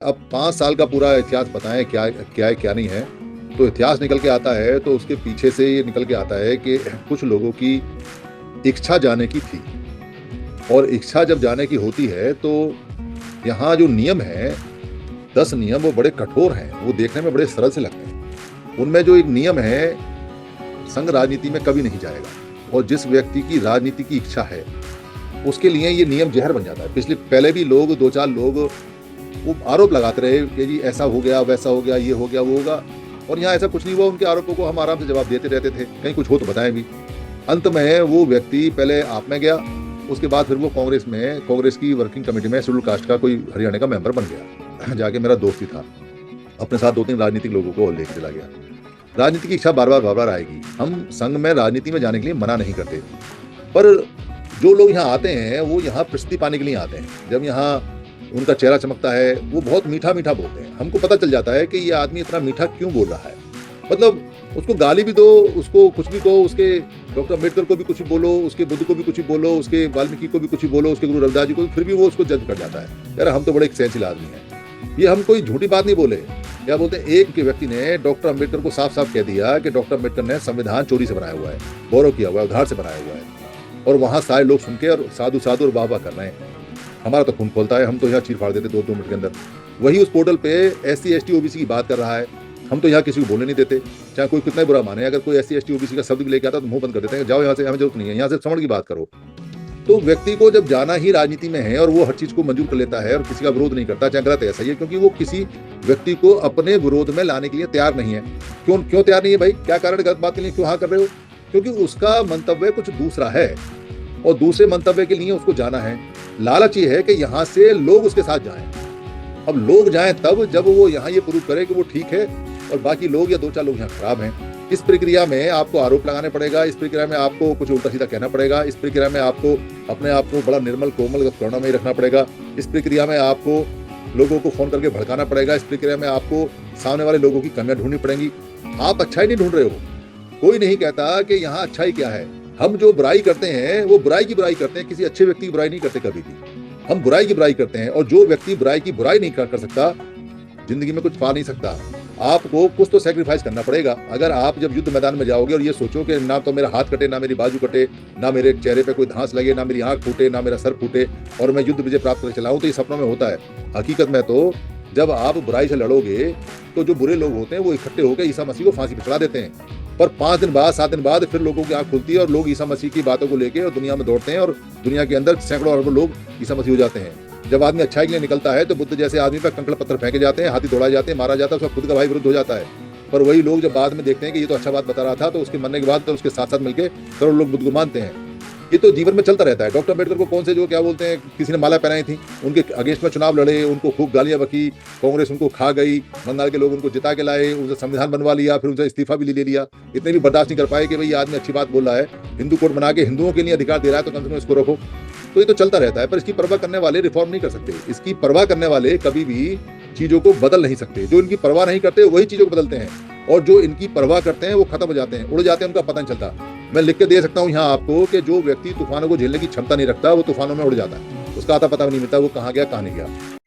अब 5 साल का पूरा इतिहास बताएँ क्या क्या है, क्या नहीं है। तो इतिहास निकल के आता है तो उसके पीछे से ये निकल के आता है कि कुछ लोगों की इच्छा जाने की थी और इच्छा जब जाने की होती है तो यहाँ जो नियम हैं, 10 नियम वो बड़े कठोर हैं, वो देखने में बड़े सरल से लगते हैं। उनमें जो एक नियम है, संघ राजनीति में कभी नहीं जाएगा और जिस व्यक्ति की राजनीति की इच्छा है, उसके लिए ये नियम ज़हर बन जाता है। पहले भी लोग 2-4 लोग वो आरोप लगाते रहे कि जी ऐसा हो गया, वैसा हो गया, ये हो गया, वो होगा और यहाँ ऐसा कुछ नहीं हुआ। उनके आरोपों को हम आराम से जवाब देते रहते थे, कहीं कुछ हो तो बताएं भी। अंत में वो व्यक्ति पहले आप में गया, उसके बाद फिर वो कांग्रेस की वर्किंग कमेटी में शेड्यूल कास्ट का कोई हरियाणा का मेंबर बन गया। जाके मेरा दोस्त ही था, अपने साथ 2-3 राजनीतिक लोगों को और लेके चला गया। राजनीति की इच्छा बार-बार आएगी। हम संघ में राजनीति में जाने के लिए मना नहीं करते, पर जो लोग यहाँ आते हैं वो यहाँ प्रसिद्धि पाने के लिए आते हैं। जब यहाँ उनका चेहरा चमकता है, वो बहुत मीठा-मीठा बोलते हैं। हमको पता चल जाता है कि ये आदमी इतना मीठा क्यों बोल रहा है। मतलब उसको गाली भी दो, उसको कुछ भी कहो, उसके डॉक्टर अम्बेडकर को भी कुछ बोलो, उसके बुद्ध को भी कुछ बोलो, उसके वाल्मीकि को भी कुछ बोलो, उसके गुरु रविदास जी को, फिर भी वो उसको जज कर जाता है। यार हम तो बड़े सहनशील आदमी हैं। ये हम कोई झूठी बात नहीं बोले। क्या बोलते हैं, एक व्यक्ति ने डॉक्टर अम्बेडकर को साफ-साफ कह दिया कि डॉक्टर अम्बेडकर ने संविधान चोरी से बनाया हुआ है, गौरव किया हुआ है, उधार से बनाया हुआ है। और वहाँ सारे लोग सुन के और साधु और वाह-वाह कर रहे हैं। हमारा तो खून खोलता है, हम तो यहाँ चीर फाड़ देते 2-2 मिनट के अंदर। वही उस पोर्टल पे एससी, एसटी, ओबीसी की बात कर रहा है, हम तो यहाँ किसी को बोलने नहीं देते, चाहे कोई कितना बुरा माने। अगर कोई एससी, एसटी, ओबीसी का शब्द भी लेके आता तो मुंह बंद कर देते हैं, जाओ यहाँ से, हमें जरूरत नहीं है, यहाँ से समझ की बात करो। तो व्यक्ति को जब जाना ही राजनीति में है और वो हर चीज को मंजूर कर लेता है और किसी का विरोध नहीं करता, चाहे गलत है ऐसा ही है, क्योंकि वो किसी व्यक्ति को अपने विरोध में लाने के लिए तैयार नहीं है। क्यों तैयार नहीं है भाई? क्या कारण? गलत बात के लिए क्यों हाँ कर रहे हो? क्योंकि उसका मंतव्य कुछ दूसरा है और दूसरे मंतव्य के लिए उसको जाना है। लालच ये है कि यहाँ से लोग उसके साथ जाएं। अब लोग जाएं तब जब वो यहाँ ये प्रूव करे कि वो ठीक है और बाकी लोग या 2-4 लोग यहाँ खराब हैं। इस प्रक्रिया में आपको आरोप लगाने पड़ेगा, इस प्रक्रिया में आपको कुछ उल्टा सीधा कहना पड़ेगा, इस प्रक्रिया में आपको अपने आप को बड़ा निर्मल कोमल करुणामयी रखना पड़ेगा, इस प्रक्रिया में आपको लोगों को फोन करके भड़काना पड़ेगा, इस प्रक्रिया में आपको सामने वाले लोगों की कमियां ढूंढनी पड़ेंगी। आप अच्छाई नहीं ढूंढ रहे हो। कोई नहीं कहता कि यहाँ अच्छाई क्या है। हम जो बुराई करते हैं वो बुराई की बुराई करते हैं, किसी अच्छे व्यक्ति की बुराई नहीं करते कभी भी। हम बुराई की बुराई करते हैं और जो व्यक्ति बुराई की बुराई नहीं कर सकता, जिंदगी में कुछ पा नहीं सकता। आपको कुछ तो सैक्रिफाइस करना पड़ेगा। अगर आप जब युद्ध मैदान में जाओगे और ये सोचो कि ना तो मेरा हाथ कटे, ना मेरी बाजू कटे, ना मेरे चेहरे पे कोई धांस लगे, ना मेरी आंख फूटे, ना मेरा सर फूटे और मैं युद्ध विजय प्राप्त करके चलाऊं, तो ये सपनों में होता है। हकीकत में तो जब आप बुराई से लड़ोगे तो जो बुरे लोग होते हैं वो इकट्ठे होकर ईसा मसीह को फांसी पे चढ़ा देते हैं। पर 5 दिन बाद, 7 दिन बाद फिर लोगों की आंख खुलती है और लोग ईसा मसीह की बातों को लेकर और दुनिया में दौड़ते हैं और दुनिया के अंदर सैकड़ों अरबों लोग ईसा मसीह हो जाते हैं। जब आदमी अच्छाई के लिए निकलता है तो बुद्ध जैसे आदमी पर कंकड़ पत्थर फेंके जाते हैं, हाथी दौड़ाए जाते हैं, मारा जाता है, उसका खुद का भाई विरुद्ध हो जाता है। पर वही लोग जब बाद में देखते हैं कि ये तो अच्छा बात बता रहा था, तो उसके मरने के बाद तो उसके साथ साथ मिलकर करोड़ लोग बुद्ध को मानते हैं। ये तो जीवन में चलता रहता है। डॉक्टर अम्बेडकर को कौन से जो क्या बोलते हैं, किसी ने माला पहनाई थी, उनके अगेंस्ट में चुनाव लड़े, उनको खूब गालियां बकी, कांग्रेस उनको खा गई, बंगाल के लोग उनको जिता के लाए, उनसे संविधान बनवा लिया, फिर उनसे इस्तीफा भी ले लिया। इतने भी बर्दाश्त नहीं कर पाए कि भाई ये आदमी अच्छी बात बोल रहा है, हिंदू कोड बना के हिंदुओं के लिए अधिकार दे रहा है, तो कम से कम इसको रखो। तो ये तो चलता रहता है, पर इसकी परवाह करने वाले रिफॉर्म नहीं कर सकते। इसकी परवाह करने वाले कभी भी चीजों को बदल नहीं सकते। जो इनकी परवाह नहीं करते वही चीजों को बदलते हैं और जो इनकी परवाह करते हैं वो खत्म हो जाते हैं, उड़ जाते हैं, उनका पता नहीं चलता। मैं लिख के दे सकता हूँ यहाँ आपको कि जो व्यक्ति तूफानों को झेलने की क्षमता नहीं रखता वो तूफानों में उड़ जाता है, उसका आता पता भी नहीं मिलता वो कहाँ गया कहाँ नहीं गया।